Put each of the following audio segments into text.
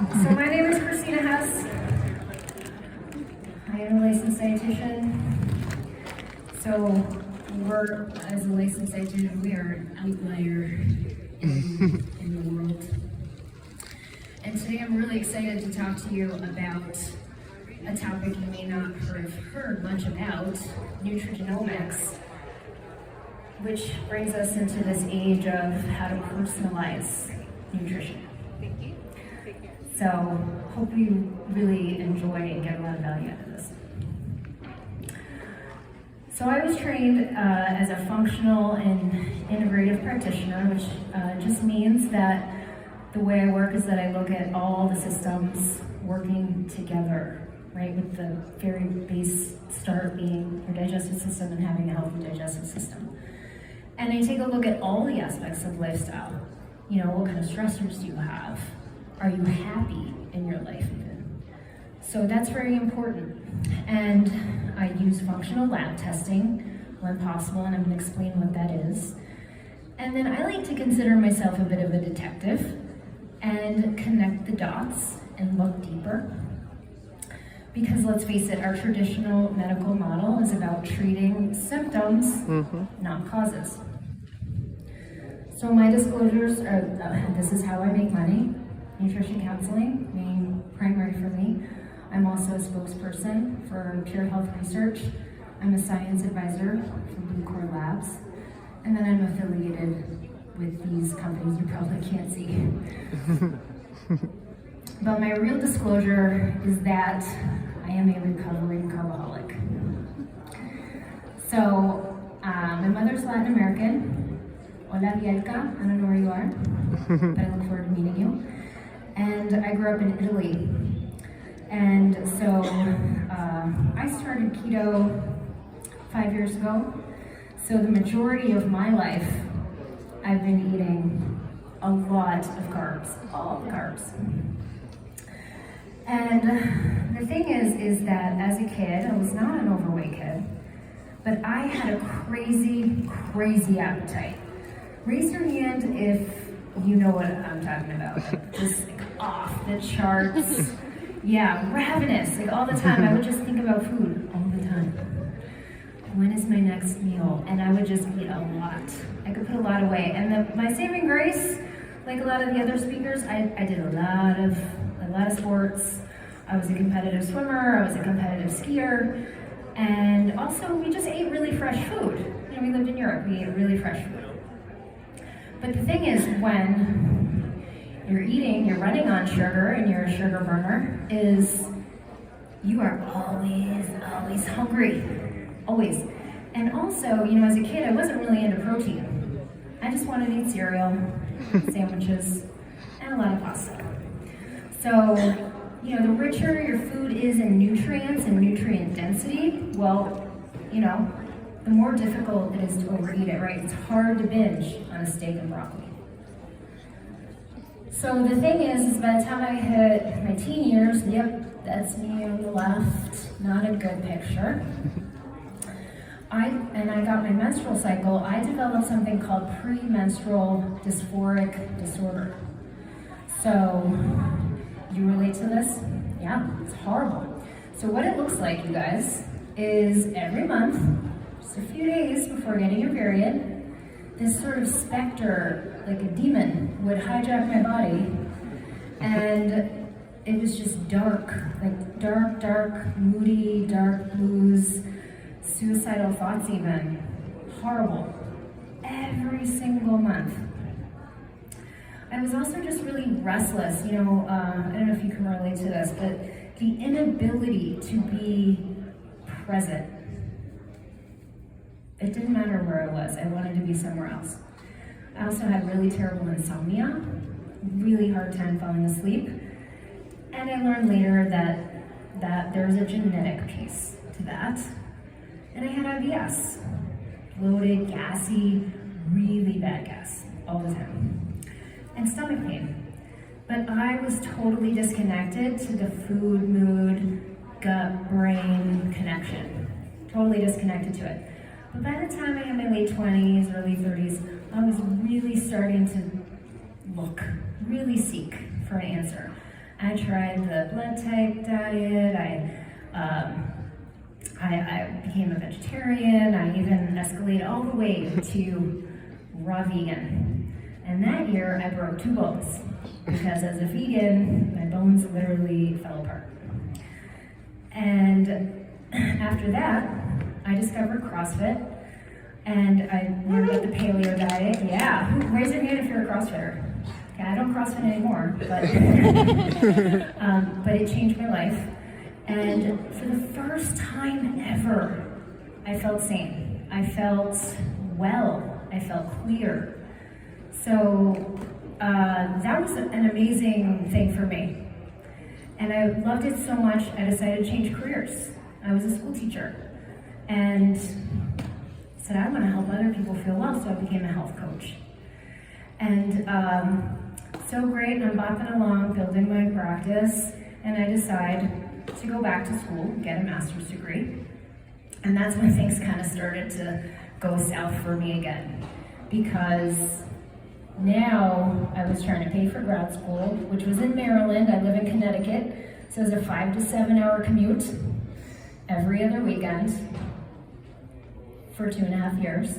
So my name is Kristina Hess. I am a licensed dietitian. So as a licensed dietitian, we are an outlier in the world. And today I'm really excited to talk to you about a topic you may not have heard much about, nutrigenomics, which brings us into this age of how to personalize nutrition. So, hope you really enjoy and get a lot of value out of this. So I was trained as a functional and integrative practitioner, which just means that the way I work is that I look at all the systems working together, right? With the very base start being your digestive system and having a healthy digestive system. And I take a look at all the aspects of lifestyle. You know, what kind of stressors do you have? Are you happy in your life even? So that's very important. And I use functional lab testing when possible, and I'm going to explain what that is. And then I like to consider myself a bit of a detective and connect the dots and look deeper. Because let's face it, our traditional medical model is about treating symptoms, not causes. So my disclosures are, this is how I make money. Nutrition counseling being primary for me. I'm also a spokesperson for Pure Health Research. I'm a science advisor for Blue Core Labs. And then I'm affiliated with these companies you probably can't see. But my real disclosure is that I am a recovering carboholic. So, my mother's Latin American. Hola, Bielka. I don't know where you are, but I look forward to meeting you. And I grew up in Italy. And so, I started keto 5 years ago. So the majority of my life, I've been eating a lot of carbs, all the carbs. And the thing is that as a kid, I was not an overweight kid, but I had a crazy, crazy appetite. Raise your hand if you know what I'm talking about. Like, just like off the charts. Yeah, ravenous, like all the time. I would just think about food all the time. When is my next meal? And I would just eat a lot. I could put a lot away. And my saving grace, like a lot of the other speakers, I did a lot of sports. I was a competitive swimmer, I was a competitive skier, and also we just ate really fresh food. You know, we lived in Europe, we ate really fresh food. But the thing is, when you're running on sugar and you're a sugar burner, is you are always hungry, always. And also, you know, as a kid, I wasn't really into protein. I just wanted to eat cereal, sandwiches, and a lot of pasta. So, you know, the richer your food is in nutrients and nutrient density, well, you know, the more difficult it is to overeat it, right? It's hard to binge on a steak and broccoli. So the thing is by the time I hit my teen years, yep, that's me on the left, not a good picture. I got my menstrual cycle, I developed something called premenstrual dysphoric disorder. So, you relate to this? Yeah, it's horrible. So what it looks like, you guys, is every month, just a few days before getting your period, this sort of specter, like a demon, would hijack my body, and it was just dark, like dark, moody, dark blues, suicidal thoughts even, horrible, every single month. I was also just really restless, you know, I don't know if you can relate to this, but the inability to be present. It didn't matter where I was, I wanted to be somewhere else. I also had really terrible insomnia, really hard time falling asleep, and I learned later that there's a genetic piece to that. And I had IBS, bloated, gassy, really bad gas all the time. And stomach pain. But I was totally disconnected to the food, mood, gut, brain connection. Totally disconnected to it. But by the time I hit my late 20s, early 30s, I was really starting to look, really seek for an answer. I tried the blood type diet, I became a vegetarian, I even escalated all the way to raw vegan. And that year I broke 2 bones, because as a vegan, my bones literally fell apart. And after that, I discovered CrossFit, and I learned about the paleo diet. Yeah, raise your hand if you're a CrossFitter. Okay, I don't CrossFit anymore, but it changed my life. And for the first time ever, I felt sane. I felt well. I felt clear. So that was an amazing thing for me. And I loved it so much, I decided to change careers. I was a school teacher. And said, I want to help other people feel well, so I became a health coach. And so great, I'm bopping along, building my practice, and I decide to go back to school, get a master's degree. And that's when things kind of started to go south for me again. Because now I was trying to pay for grad school, which was in Maryland. I live in Connecticut, so it was a 5 to 7 hour commute every other weekend for 2.5 years.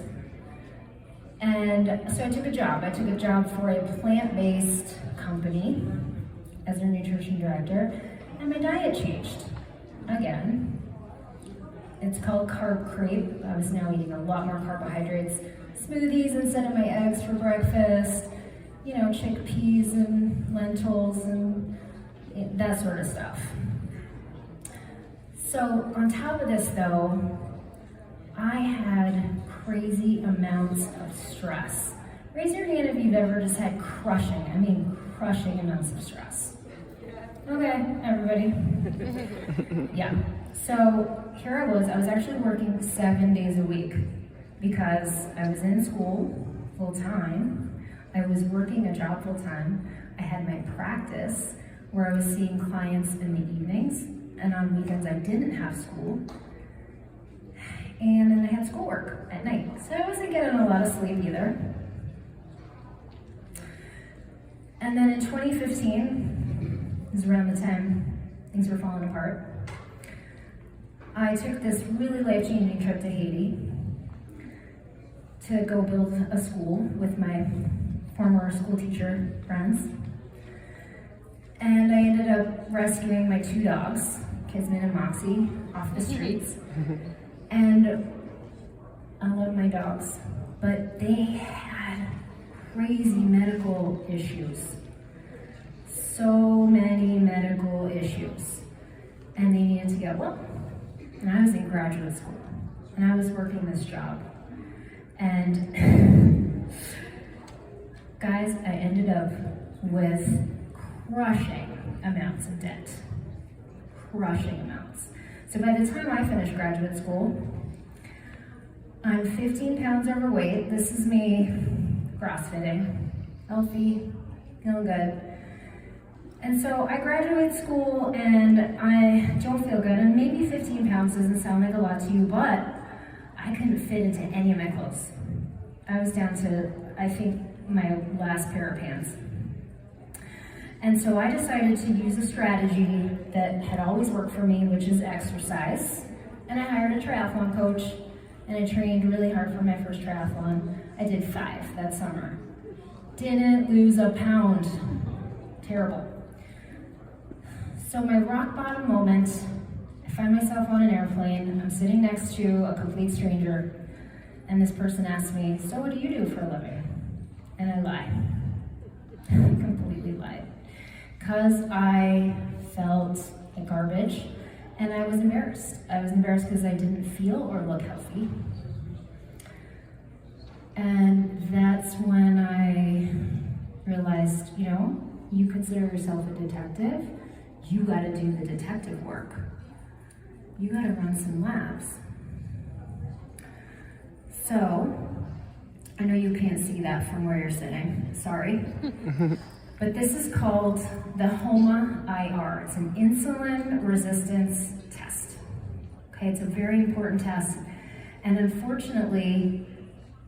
And so I took a job. I took a job for a plant-based company as their nutrition director, and my diet changed again. It's called carb creep. I was now eating a lot more carbohydrates, smoothies instead of my eggs for breakfast, you know, chickpeas and lentils and that sort of stuff. So on top of this though, I had crazy amounts of stress. Raise your hand if you've ever just had crushing amounts of stress. Okay, everybody. Yeah. So here I was actually working 7 days a week because I was in school full time. I was working a job full time. I had my practice where I was seeing clients in the evenings, and on weekends I didn't have school. And then I had schoolwork at night. So I wasn't getting a lot of sleep either. And then in 2015, this is around the time things were falling apart, I took this really life-changing trip to Haiti to go build a school with my former school teacher friends. And I ended up rescuing my 2 dogs, Kismet and Moxie, off the streets. And I love my dogs, but they had crazy medical issues. So many medical issues. And they needed to get well. And I was in graduate school, and I was working this job. And guys, I ended up with crushing amounts of debt. Crushing amounts. So by the time I finished graduate school, I'm 15 pounds overweight. This is me CrossFitting, healthy, feeling good. And so I graduate school and I don't feel good, and maybe 15 pounds doesn't sound like a lot to you, but I couldn't fit into any of my clothes. I was down to, I think, my last pair of pants. And so I decided to use a strategy that had always worked for me, which is exercise. And I hired a triathlon coach, and I trained really hard for my first triathlon. I did 5 that summer. Didn't lose a pound. Terrible. So my rock bottom moment, I find myself on an airplane. I'm sitting next to a complete stranger, and this person asks me, "So what do you do for a living?" And I lie. Completely lied. Because I felt like garbage, and I was embarrassed. I was embarrassed because I didn't feel or look healthy. And that's when I realized, you know, you consider yourself a detective, you gotta do the detective work. You gotta run some labs. So, I know you can't see that from where you're sitting, sorry. But this is called the HOMA-IR. It's an insulin resistance test. Okay, it's a very important test. And unfortunately,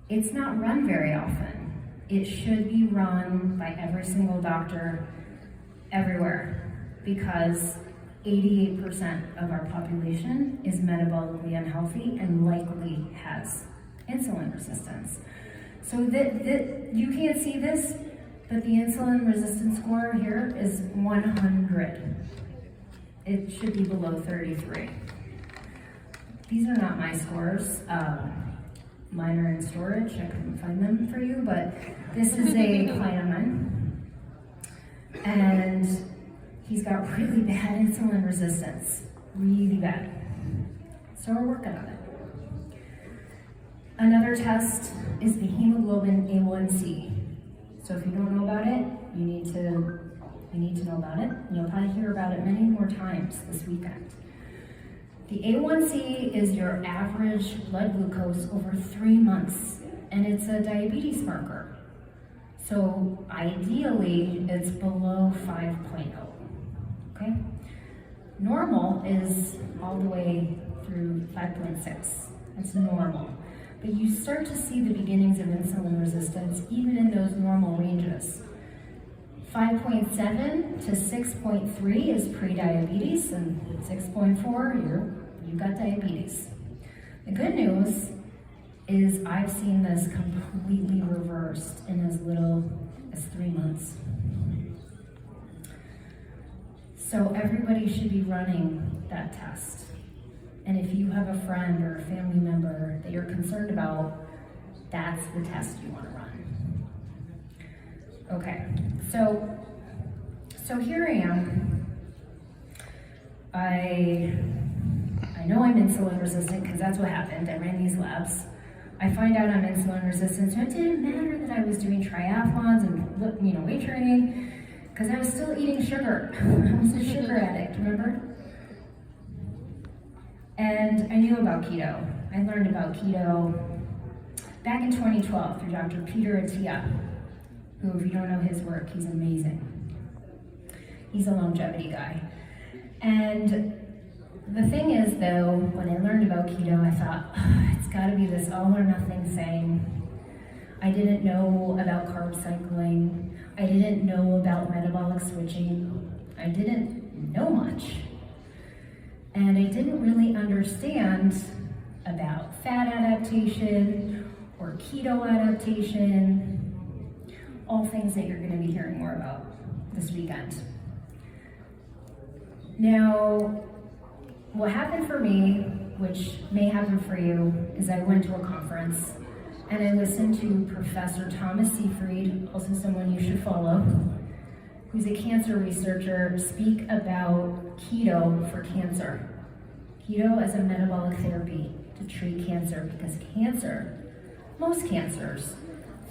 it's not run very often. It should be run by every single doctor everywhere. because 88% of our population is metabolically unhealthy and likely has insulin resistance. So you can't see this, but the insulin resistance score here is 100. It should be below 33. These are not my scores. Mine are in storage. I couldn't find them for you, but this is a client of mine. And he's got really bad insulin resistance. Really bad. So we're working on it. Another test is the hemoglobin A1C. So if you don't know about it, you need to know about it. And you'll probably hear about it many more times this weekend. The A1C is your average blood glucose over 3 months, and it's a diabetes marker. So ideally, it's below 5.0, okay? Normal is all the way through 5.6. That's normal. But you start to see the beginnings of insulin resistance even in those normal ranges. 5.7 to 6.3 is pre-diabetes, and 6.4, you've got diabetes. The good news is I've seen this completely reversed in as little as 3 months. So everybody should be running that test. And if you have a friend or a family member that you're concerned about, that's the test you want to run. Okay, so here I am. I know I'm insulin resistant because that's what happened. I ran these labs. I find out I'm insulin resistant, so it didn't matter that I was doing triathlons and weight training, because I was still eating sugar. I was a sugar addict, remember? And I knew about keto. I learned about keto back in 2012 through Dr. Peter Attia, who, if you don't know his work, he's amazing. He's a longevity guy. And the thing is, though, when I learned about keto, I thought, it's gotta be this all or nothing thing. I didn't know about carb cycling. I didn't know about metabolic switching. I didn't know much. And I didn't really understand about fat adaptation or keto adaptation, all things that you're gonna be hearing more about this weekend. Now, what happened for me, which may happen for you, is I went to a conference and I listened to Professor Thomas Seyfried, also someone you should follow, who's a cancer researcher, speak about keto for cancer. Keto as a metabolic therapy to treat cancer, because most cancers,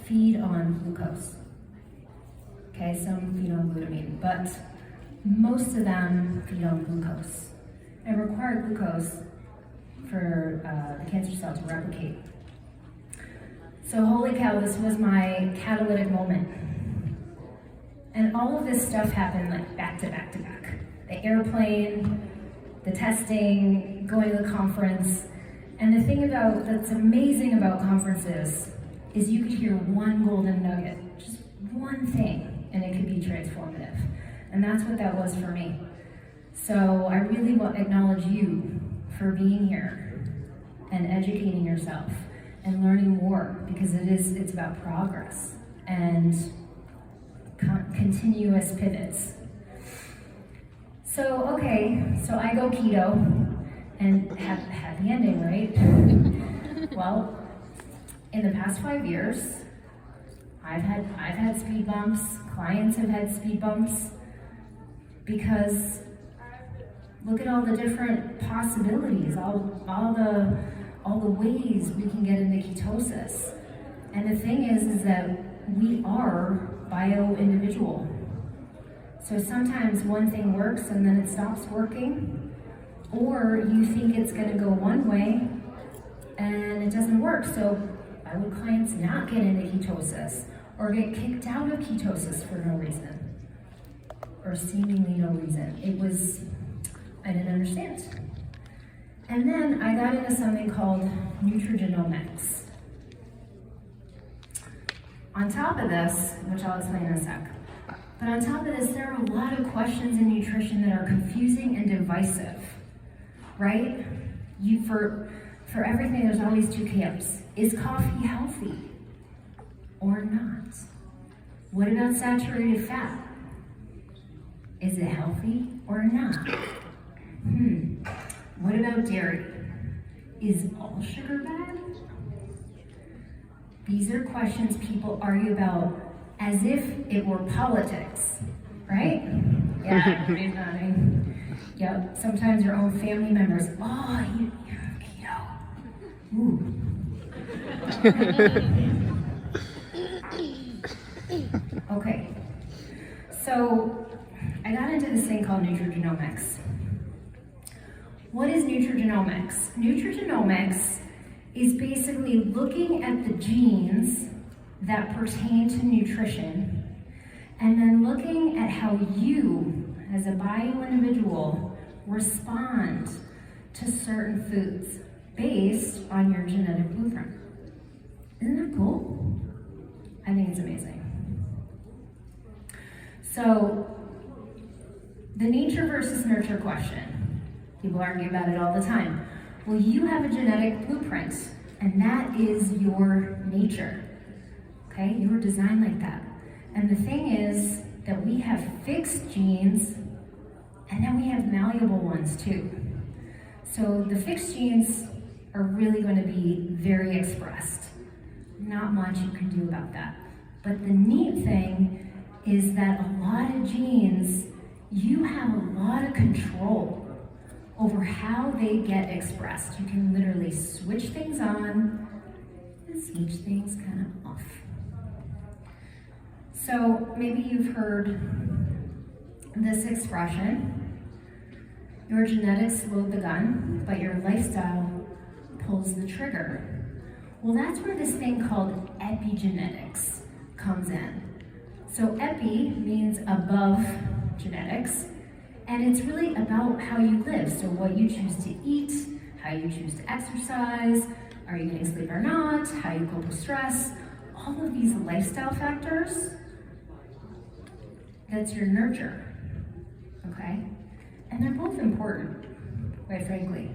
feed on glucose. Okay, some feed on glutamine, but most of them feed on glucose and require glucose for the cancer cell to replicate. So holy cow, this was my catalytic moment. And all of this stuff happened like back to back to back. The airplane, the testing, going to the conference. And the thing that's amazing about conferences is you could hear one golden nugget, just one thing, and it could be transformative. And that's what that was for me. So I really want to acknowledge you for being here and educating yourself and learning more, because it's about progress and continuous pivots. So I go keto and have a happy ending, right? Well, in the past 5 years, I've had speed bumps, clients have had speed bumps, because look at all the different possibilities, all the ways we can get into ketosis. And the thing is that we are bio-individual. So sometimes one thing works and then it stops working, or you think it's gonna go one way and it doesn't work. So I would clients not get into ketosis or get kicked out of ketosis for no reason, or seemingly no reason. I didn't understand. And then I got into something called nutrigenomics. On top of this, which I'll explain in a sec, But on top of this, there are a lot of questions in nutrition that are confusing and divisive, right? For everything, there's always two camps. Is coffee healthy or not? What about saturated fat? Is it healthy or not? What about dairy? Is all sugar bad? These are questions people argue about as if it were politics, right? Yeah, everybody's nodding. Yep, sometimes your own family members, oh, you're keto. Ooh. Okay, so I got into this thing called nutrigenomics. What is nutrigenomics? Nutrigenomics is basically looking at the genes that pertain to nutrition and then looking at how you, as a bio-individual, respond to certain foods based on your genetic blueprint. Isn't that cool? I think it's amazing. So, the nature versus nurture question. People argue about it all the time. Well, you have a genetic blueprint, and that is your nature. Okay, you were designed like that. And the thing is that we have fixed genes, and then we have malleable ones too. So the fixed genes are really going to be very expressed. Not much you can do about that. But the neat thing is that a lot of genes, you have a lot of control over how they get expressed. You can literally switch things on and switch things kind of off. So maybe you've heard this expression, your genetics load the gun, but your lifestyle pulls the trigger. Well, that's where this thing called epigenetics comes in. So epi means above genetics, and it's really about how you live. So what you choose to eat, how you choose to exercise, are you getting sleep or not, how you cope with stress, all of these lifestyle factors, that's your nurture, okay? And they're both important, quite frankly.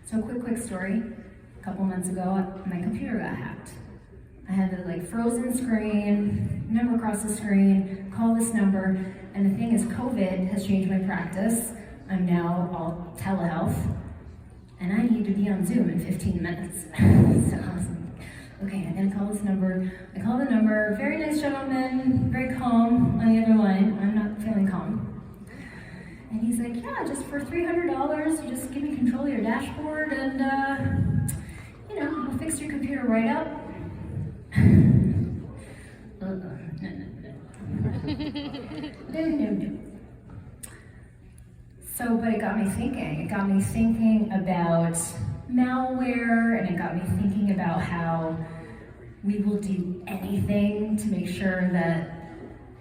So quick story. A couple months ago, my computer got hacked. I had the frozen screen, number across the screen, call this number, and the thing is COVID has changed my practice. I'm now all telehealth, and I need to be on Zoom in 15 minutes. So I was like, okay, I'm gonna call this number. I call the number, very nice gentleman, very calm on the other line. I'm not feeling calm. And he's like, yeah, just for $300, you just give me control of your dashboard and, I'll fix your computer right up. No. So, but it got me thinking. It got me thinking about malware, and it got me thinking about how we will do anything to make sure that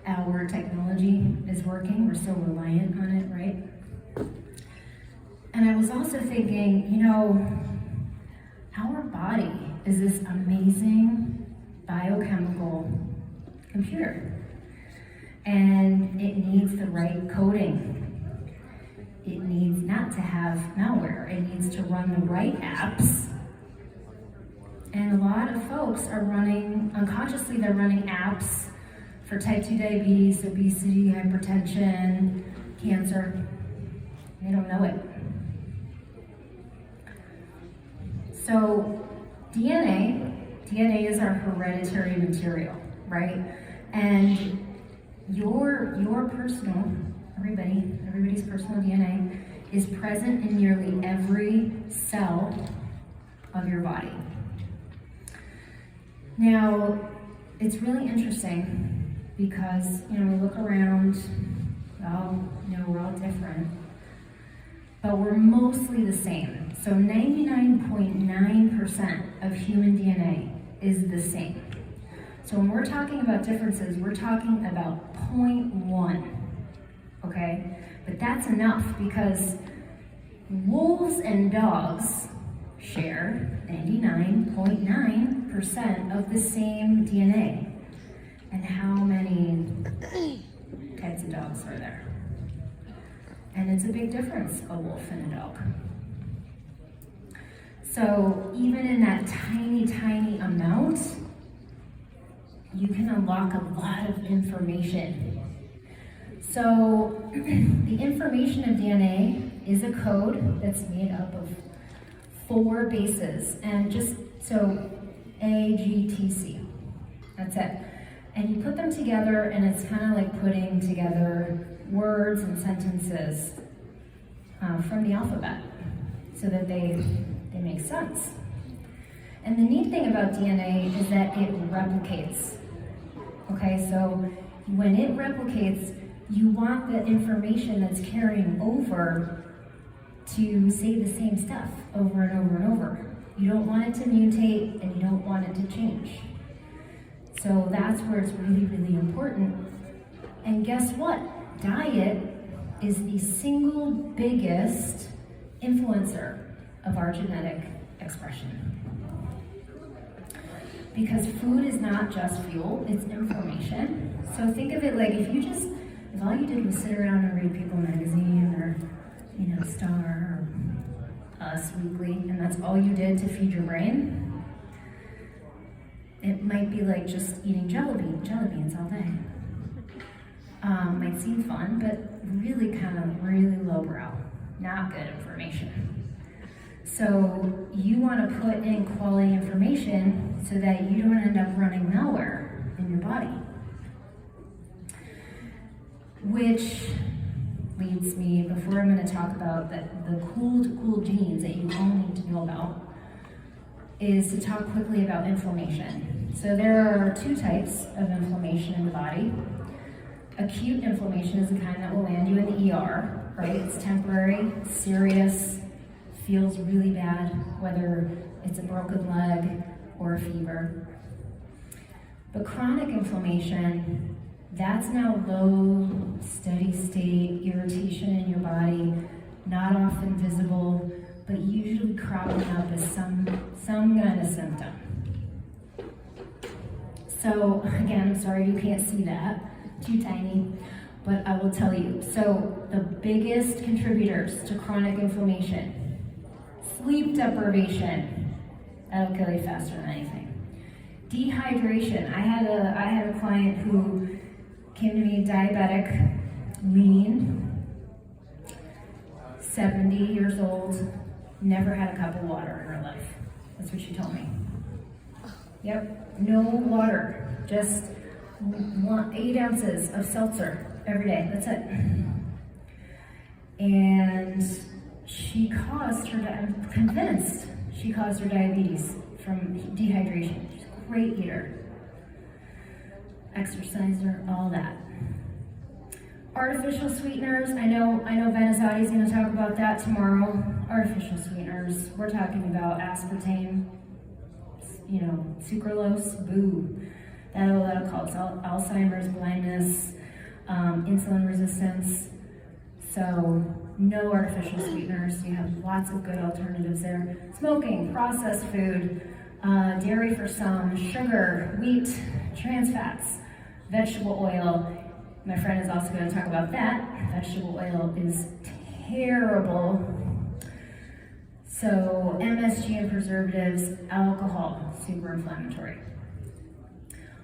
our technology is working. We're so reliant on it, right? And I was also thinking, our body is this amazing biochemical computer, and it needs the right coding. It needs not to have malware. It needs to run the right apps. And a lot of folks are unconsciously they're running apps for type 2 diabetes, obesity, hypertension, cancer. They don't know it. So DNA is our hereditary material, right? And your personal, everybody's personal DNA is present in nearly every cell of your body. Now, it's really interesting because, we look around, we're all different, but we're mostly the same. So 99.9% of human DNA is the same. So when we're talking about differences, we're talking about 0.1, okay? But that's enough because wolves and dogs share 99.9% of the same DNA. And how many types of dogs are there? And it's a big difference, a wolf and a dog. So even in that tiny, tiny amount, you can unlock a lot of information. So the information of DNA is a code that's made up of 4 bases, and just so A, G, T, C, that's it. And you put them together, and it's kind of like putting together words and sentences from the alphabet so that they make sense. And the neat thing about DNA is that it replicates. Okay, so when it replicates, you want the information that's carrying over to say the same stuff over and over and over. You don't want it to mutate, and you don't want it to change. So that's where it's really, really important. And guess what? Diet is the single biggest influencer of our genetic expression. Because food is not just fuel, it's information. So think of it like if all you did was sit around and read People magazine or, Star or Us Weekly, and that's all you did to feed your brain, it might be like just eating jelly beans all day. Might seem fun, but really lowbrow, not good information. So you want to put in quality information so that you don't end up running nowhere in your body. Which leads me, before I'm going to talk about the cool genes that you all need to know about, is to talk quickly about inflammation. So there are 2 types of inflammation in the body. Acute inflammation is the kind that will land you in the ER, right? It's temporary, serious, feels really bad, whether it's a broken leg or a fever. But chronic inflammation, that's now low, steady state irritation in your body, not often visible, but usually cropping up as some kind of symptom. So again, I'm sorry you can't see that, too tiny, but I will tell you. So the biggest contributors to chronic inflammation: sleep deprivation, that'll kill you faster than anything. Dehydration. I had a client who came to me diabetic, lean, 70 years old, never had a cup of water in her life. That's what she told me. Yep, no water, just 8 ounces of seltzer every day, that's it. And I'm convinced she caused her diabetes from dehydration. She's a great eater, exerciser, all that. Artificial sweeteners, I know Benazati's going to talk about that tomorrow. Artificial sweeteners, we're talking about aspartame, sucralose, boo. That'll cause Alzheimer's, blindness, insulin resistance. So no artificial sweeteners. You have lots of good alternatives there. Smoking, processed food, dairy for some, sugar, wheat, trans fats, vegetable oil. My friend is also going to talk about that. Vegetable oil is terrible. So MSG and preservatives, alcohol, super inflammatory.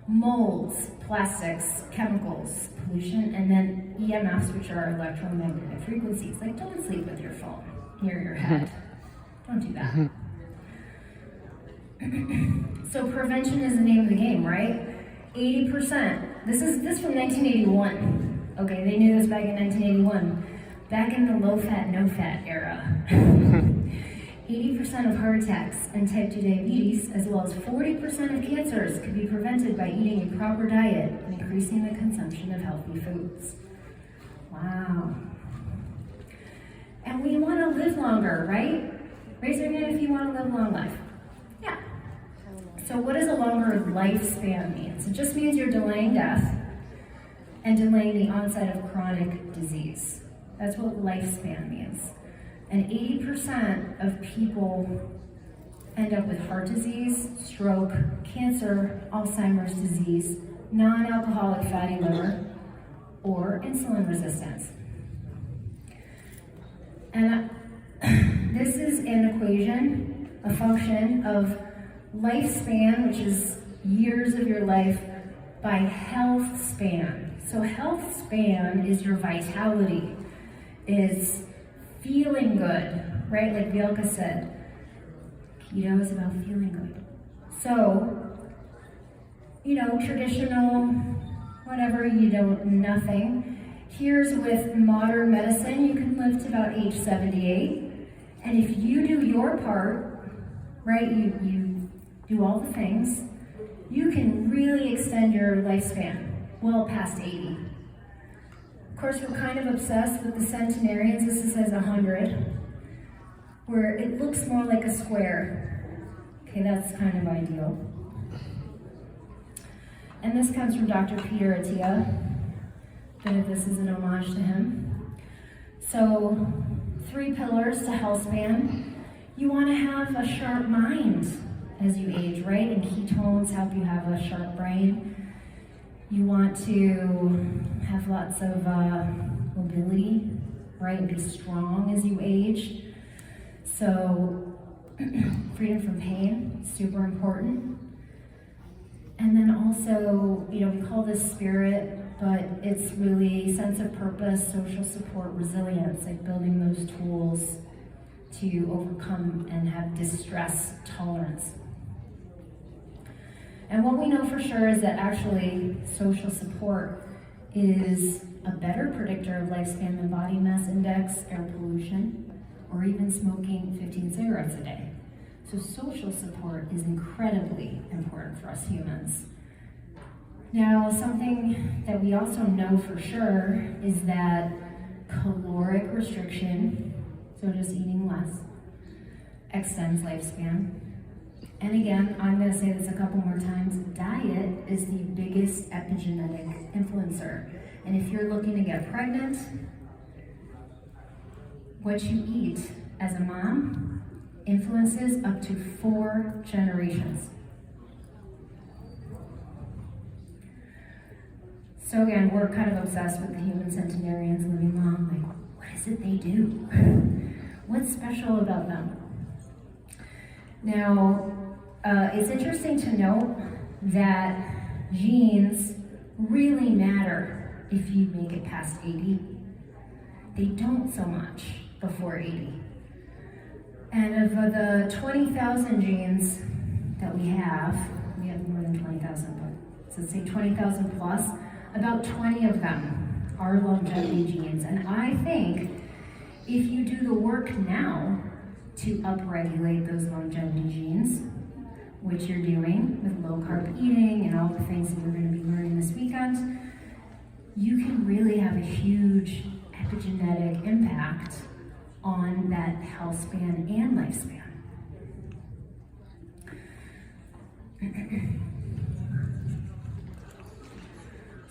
Molds, plastics, chemicals, pollution, and then EMFs, which are electromagnetic frequencies. Like, don't sleep with your phone near your head. Don't do that. So prevention is the name of the game, right? 80%. This from 1981. Okay, they knew this back in 1981. Back in the low-fat, no-fat era. 80% of heart attacks and type 2 diabetes, as well as 40% of cancers, could be prevented by eating a proper diet and increasing the consumption of healthy foods. Wow. And we want to live longer, right? Raise your hand if you want to live a long life. Yeah. So what does a longer lifespan mean? So it just means you're delaying death and delaying the onset of chronic disease. That's what lifespan means. And 80% of people end up with heart disease, stroke, cancer, Alzheimer's disease, non-alcoholic fatty liver, or insulin resistance. And this is an equation, a function of lifespan, which is years of your life, by health span. So health span is your vitality, is feeling good, right? Like Bielka said, keto is about feeling good. So, traditional, whatever, nothing. Here's with modern medicine, you can live to about age 78. And if you do your part, right, you do all the things, you can really extend your lifespan well past 80. Of course, we're kind of obsessed with the centenarians. This says 100, where it looks more like a square. Okay, that's kind of ideal. And this comes from Dr. Peter Attia. Bit of this is an homage to him. So, 3 pillars to health span. You want to have a sharp mind as you age, right? And ketones help you have a sharp brain. You want to have lots of mobility, right? And be strong as you age. So, freedom from pain, super important. And then also, we call this spirit, but it's really sense of purpose, social support, resilience, like building those tools to overcome and have distress tolerance. And what we know for sure is that actually social support is a better predictor of lifespan than body mass index, air pollution, or even smoking 15 cigarettes a day. So social support is incredibly important for us humans. Now, something that we also know for sure is that caloric restriction, so just eating less, extends lifespan. And again, I'm going to say this a couple more times, diet is the biggest epigenetic influencer. And if you're looking to get pregnant, what you eat as a mom influences up to 4 generations. So again, we're kind of obsessed with the human centenarians living long. Like, what is it they do? What's special about them? Now, it's interesting to note that genes really matter if you make it past 80. They don't so much before 80. And of the 20,000 genes that we have more than 20,000, but so let's say 20,000 plus, about 20 of them are longevity genes. And I think if you do the work now to upregulate those longevity genes, which you're doing with low carb eating and all the things that we're going to be learning this weekend, you can really have a huge epigenetic impact on that health span and lifespan.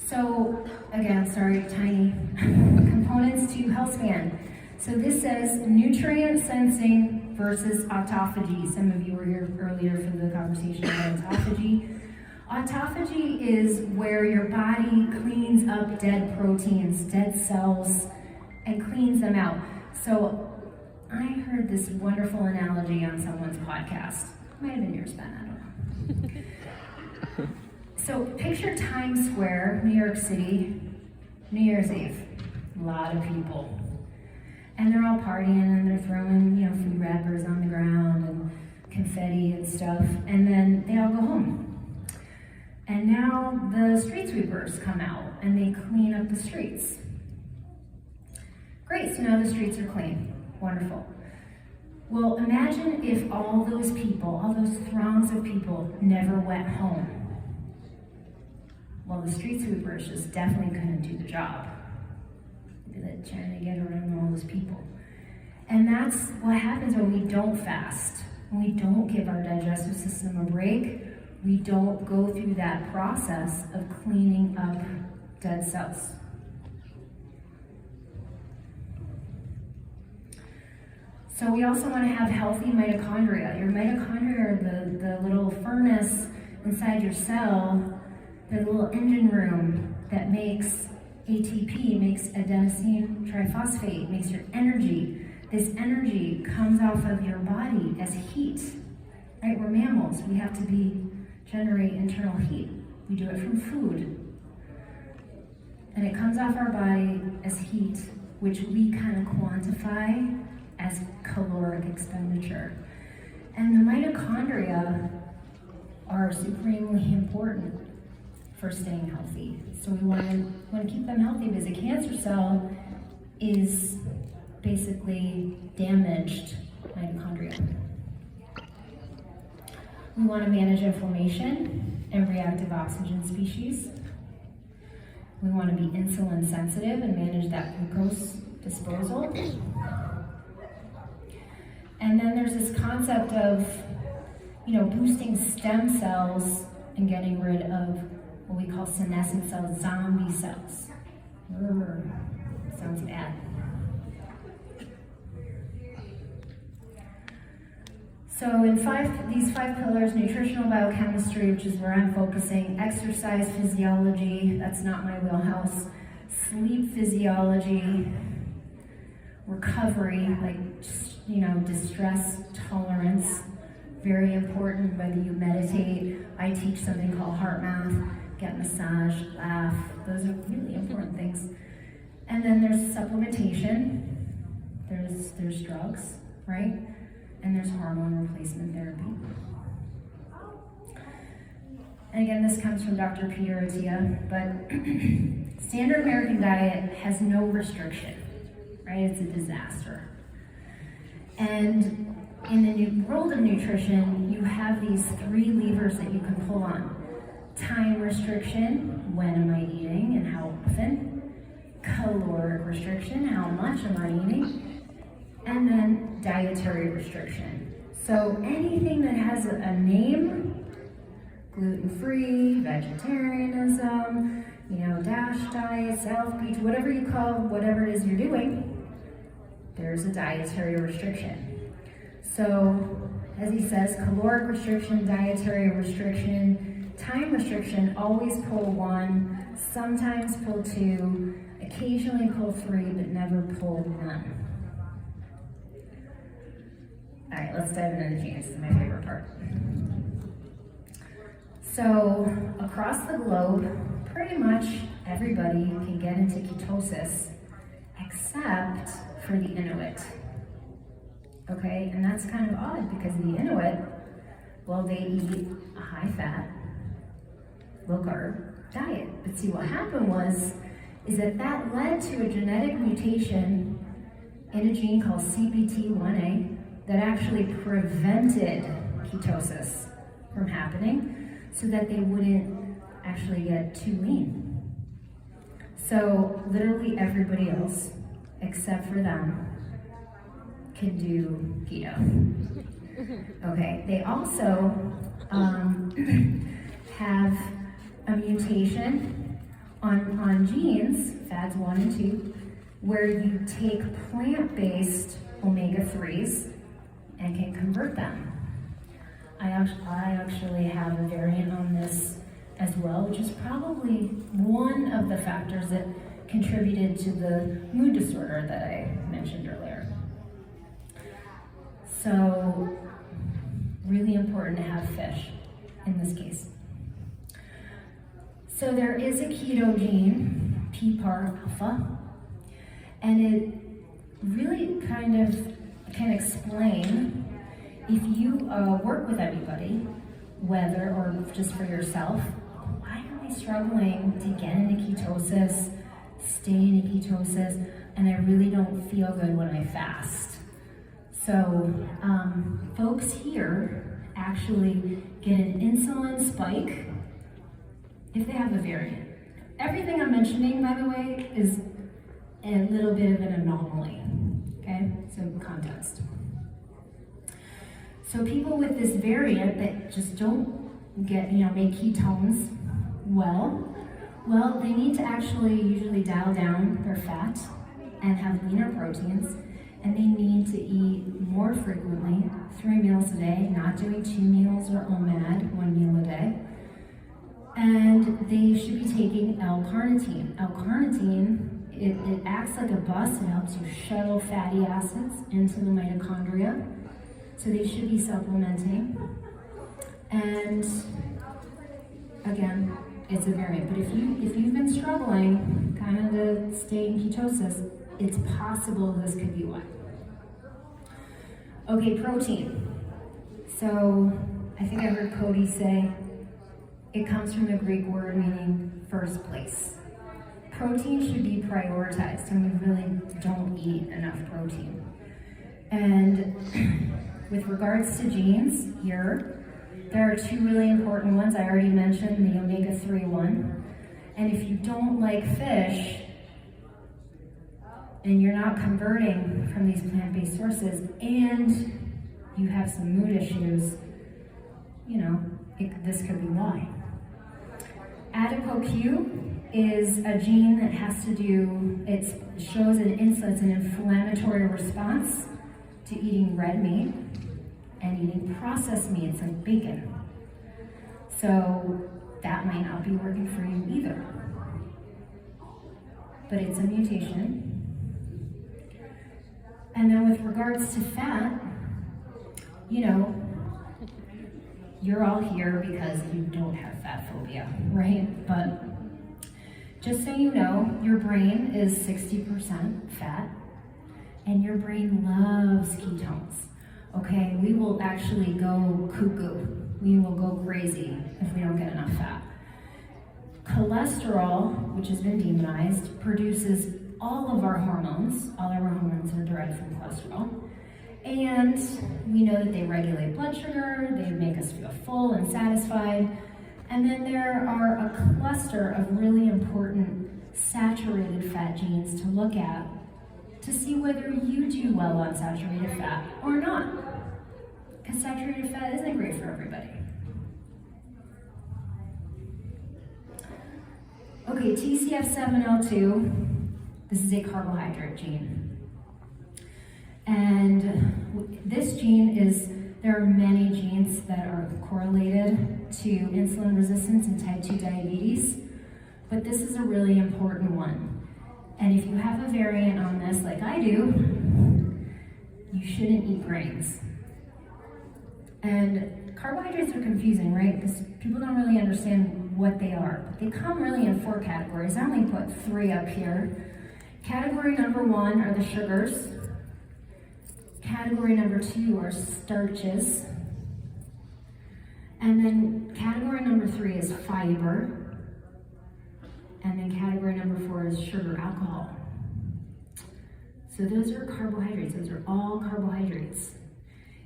So, again, sorry, tiny components to health span. So this says nutrient sensing versus autophagy. Some of you were here earlier for the conversation about autophagy. Autophagy is where your body cleans up dead proteins, dead cells, and cleans them out. So I heard this wonderful analogy on someone's podcast. Might have been yours, Ben, I don't know. So picture Times Square, New York City, New Year's Eve. A lot of people. And they're all partying and they're throwing, food wrappers on the ground and confetti and stuff. And then they all go home. And now the street sweepers come out and they clean up the streets. Great, so now the streets are clean. Wonderful. Well, imagine if all those people, all those throngs of people never went home. Well, the street sweepers just definitely couldn't do the job. They're trying to get around all those people. And that's what happens when we don't fast. When we don't give our digestive system a break, we don't go through that process of cleaning up dead cells. So we also want to have healthy mitochondria. Your mitochondria are the little furnace inside your cell, the little engine room that makes ATP, makes adenosine triphosphate, makes your energy. This energy comes off of your body as heat, right? We're mammals. We have to generate internal heat. We do it from food. And it comes off our body as heat, which we kind of quantify as caloric expenditure. And the mitochondria are supremely important for staying healthy. So we want to keep them healthy because a cancer cell is basically damaged mitochondria. We want to manage inflammation and reactive oxygen species. We want to be insulin sensitive and manage that glucose disposal. And then there's this concept of, boosting stem cells and getting rid of what we call senescent cells, zombie cells. Sounds bad. So in these five pillars, nutritional biochemistry, which is where I'm focusing, exercise physiology, that's not my wheelhouse, sleep physiology, recovery, distress tolerance, very important, whether you meditate. I teach something called heart math, get massage, laugh, those are really important things. And then there's supplementation, there's drugs, right? And there's hormone replacement therapy. And again, this comes from Dr. Peter Attia, but standard American diet has no restriction, right? It's a disaster. And in the world of nutrition, you have these three levers that you can pull on. Time restriction, when am I eating and how often? Caloric restriction, how much am I eating? And then dietary restriction. So anything that has a name, gluten-free, vegetarianism, DASH diet, self-beach, whatever you call whatever it is you're doing, there's a dietary restriction. So, as he says, caloric restriction, dietary restriction, time restriction, always pull one, sometimes pull two, occasionally pull three, but never pull none. All right, let's dive into the genes. This is my favorite part. So, across the globe, pretty much everybody can get into ketosis, except for the Inuit. Okay, and that's kind of odd because the Inuit, they eat a high-fat, low-carb diet. But see, what happened is that led to a genetic mutation in a gene called CPT1A that actually prevented ketosis from happening so that they wouldn't actually get too lean. So literally everybody else, except for them, can do keto. Okay, they also have a mutation on genes, FADs 1 and 2, where you take plant-based omega-3s and can convert them. I actually have a variant on this as well, which is probably one of the factors that contributed to the mood disorder that I mentioned earlier. So, really important to have fish in this case. So there is a keto gene, PPAR-alpha, and it really kind of can explain if you work with anybody, whether or just for yourself, why am I struggling to get into ketosis, stay in ketosis, and I really don't feel good when I fast. So folks here actually get an insulin spike if they have a variant. Everything I'm mentioning, by the way, is a little bit of an anomaly, okay? So context. So people with this variant that just don't get, make ketones well, they need to actually usually dial down their fat and have leaner proteins and they need to eat more frequently, 3 meals a day, not doing 2 meals or OMAD, 1 meal a day. And they should be taking L-carnitine. L-carnitine, it acts like a bus. It helps you shuttle fatty acids into the mitochondria. So they should be supplementing. And again, it's a variant. But if you've been struggling kind of to stay in ketosis, it's possible this could be one. Okay, protein. So I think I heard Cody say it comes from the Greek word meaning first place. Protein should be prioritized, and we really don't eat enough protein. And with regards to genes here, there are 2 really important ones. I already mentioned the omega-3 one. And if you don't like fish, and you're not converting from these plant-based sources, and you have some mood issues, this could be why. ADPOQ is a gene that has to do, it shows an inflammatory response to eating red meat and eating processed meats like bacon. So that might not be working for you either. But it's a mutation. And then with regards to fat, you're all here because you don't have fat phobia, right? But just so you know, your brain is 60% fat, and your brain loves ketones. Okay, we will actually go cuckoo. We will go crazy if we don't get enough fat. Cholesterol, which has been demonized, produces all of our hormones. All of our hormones are derived from cholesterol. And we know that they regulate blood sugar, they make us feel full and satisfied. And then there are a cluster of really important saturated fat genes to look at to see whether you do well on saturated fat or not. Because saturated fat isn't great for everybody. Okay, TCF7L2, this is a carbohydrate gene. And this gene there are many genes that are correlated to insulin resistance and type 2 diabetes, but this is a really important one. And if you have a variant on this, like I do, you shouldn't eat grains. And carbohydrates are confusing, right? Because people don't really understand what they are. They come really in 4 categories. I only put 3 up here. Category number 1 are the sugars. Category number 2 are starches. And then category number 3 is fiber. And then category number 4 is sugar alcohol. So those are carbohydrates. Those are all carbohydrates.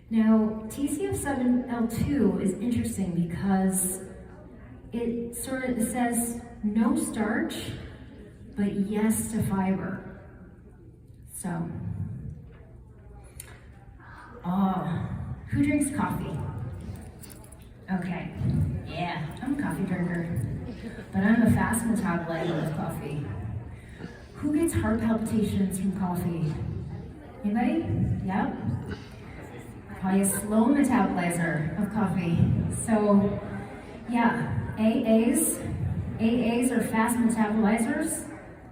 Now, TCF7L2 is interesting because it says no starch, but yes to fiber. So, who drinks coffee? Okay, yeah, I'm a coffee drinker, but I'm a fast metabolizer of coffee. Who gets heart palpitations from coffee? Anybody? Yep. Probably a slow metabolizer of coffee. So, yeah, AAs are fast metabolizers.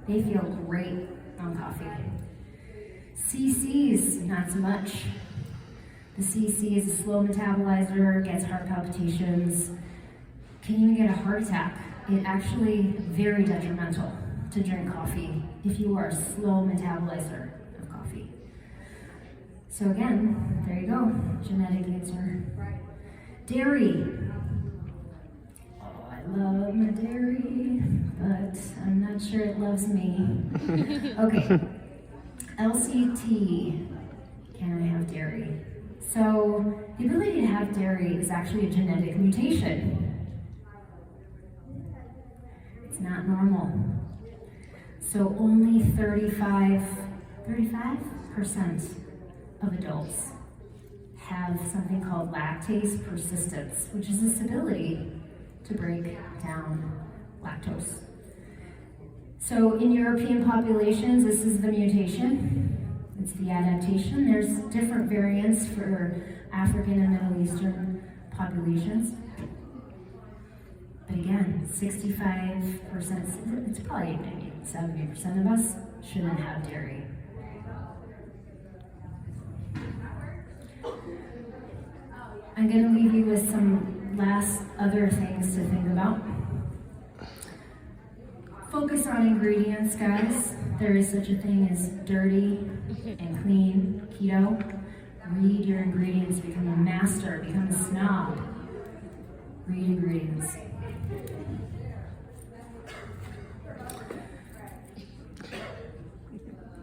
They feel great on coffee. CCs, not so much. The CC is a slow metabolizer, gets heart palpitations, can even get a heart attack. It's actually very detrimental to drink coffee if you are a slow metabolizer of coffee. So again, there you go, genetic answer. Dairy. Oh, I love my dairy, but I'm not sure it loves me. Okay, LCT, can I have dairy? So the ability to have dairy is actually a genetic mutation. It's not normal. So only 35% of adults have something called lactase persistence, which is this ability to break down lactose. So in European populations, this is the mutation. It's the adaptation. There's different variants for African and Middle Eastern populations. But again, 65%, it's probably maybe 70% of us shouldn't have dairy. I'm going to leave you with some last other things to think about. Focus on ingredients, guys. There is such a thing as dirty and clean keto. Read your ingredients, become a master, become a snob. Read ingredients.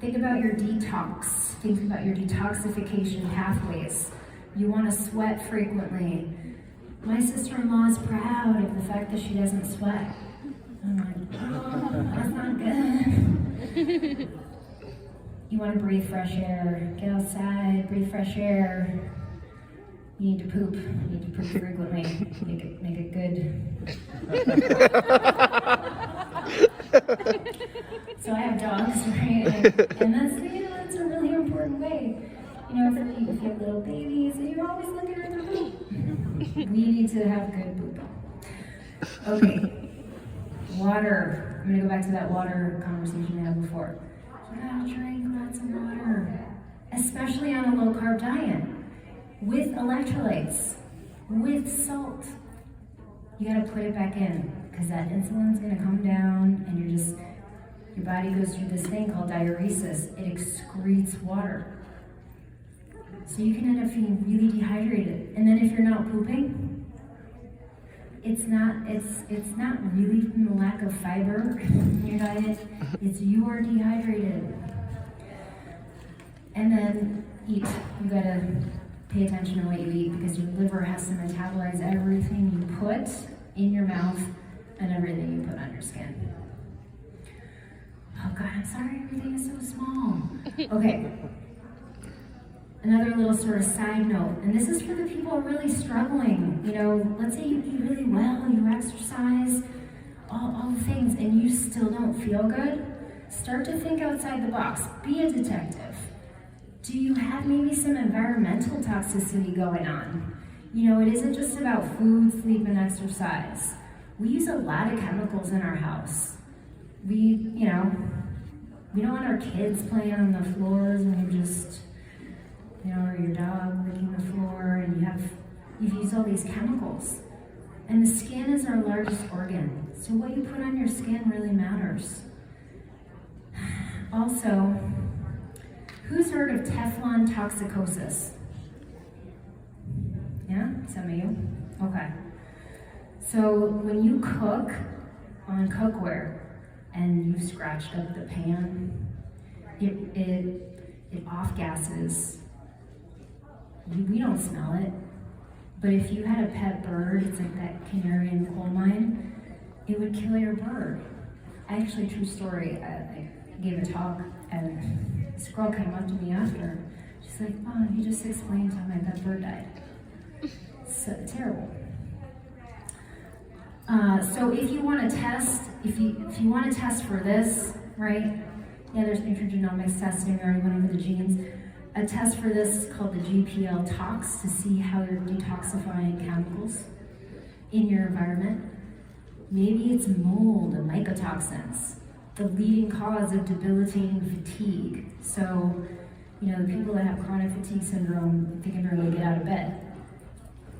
Think about your detox. Think about your detoxification pathways. You want to sweat frequently. My sister-in-law is proud of the fact that she doesn't sweat. I'm like, oh, that's not good. You want to breathe fresh air. Get outside, breathe fresh air. You need to poop. You need to poop frequently. Make it good. So I have dogs, right? And that's a really important way. If you have little babies, and you're always looking at their poop. We need to have good poop. Okay. Water. I'm going to go back to that water conversation I had before. You gotta drink lots of water, especially on a low-carb diet, with electrolytes, with salt. You gotta put it back in, because that insulin's gonna come down, and your body goes through this thing called diuresis. It excretes water. So you can end up feeling really dehydrated. And then if you're not pooping, it's not really from the lack of fiber in your diet, it's you are dehydrated. And then eat. You gotta pay attention to what you eat, because your liver has to metabolize everything you put in your mouth and everything you put on your skin. Oh God, I'm sorry, everything is so small. Okay. Another little sort of side note, and this is for the people who are really struggling. Let's say you eat really well, you exercise, all the things, and you still don't feel good. Start to think outside the box. Be a detective. Do you have maybe some environmental toxicity going on? It isn't just about food, sleep, and exercise. We use a lot of chemicals in our house. We don't want our kids playing on the floors and or your dog licking the floor, and you've used all these chemicals. And the skin is our largest organ, so what you put on your skin really matters. Also, who's heard of Teflon toxicosis? Yeah, some of you? Okay. So when you cook on cookware and you've scratched up the pan, it off-gases. We don't smell it, but if you had a pet bird, it's like that canary in the coal mine, it would kill your bird. Actually, true story, I gave a talk, and this girl came up to me after. She's like, oh, you just explained how my pet bird died. So terrible. So if you want to test, if you want to test for this, right? Yeah, there's nutrigenomics testing. We already went over the genes. A test for this is called the GPL tox, to see how you're detoxifying chemicals in your environment. Maybe it's mold and mycotoxins, the leading cause of debilitating fatigue. So, the people that have chronic fatigue syndrome, they can barely get out of bed.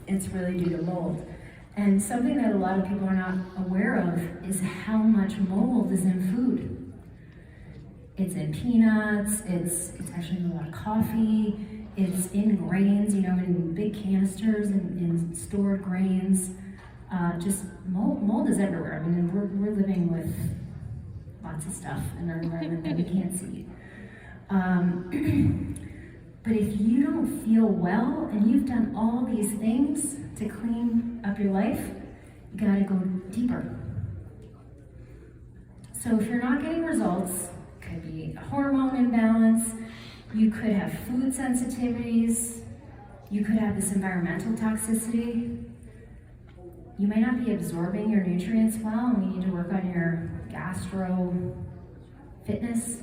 It's really due to mold. And something that a lot of people are not aware of is how much mold is in food. It's in peanuts, it's actually in a lot of coffee, it's in grains, in big canisters and in stored grains. Just mold is everywhere. I mean, we're living with lots of stuff in our environment that we can't see. But if you don't feel well and you've done all these things to clean up your life, you gotta go deeper. So if you're not getting results, could be a hormone imbalance, you could have food sensitivities, you could have this environmental toxicity, you may not be absorbing your nutrients well, and we need to work on your gastro fitness.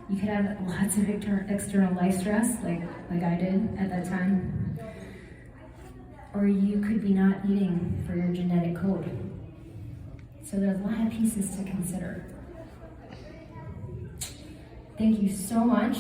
You could have lots of external life stress, like I did at that time. Or you could be not eating for your genetic code. So there's a lot of pieces to consider. Thank you so much.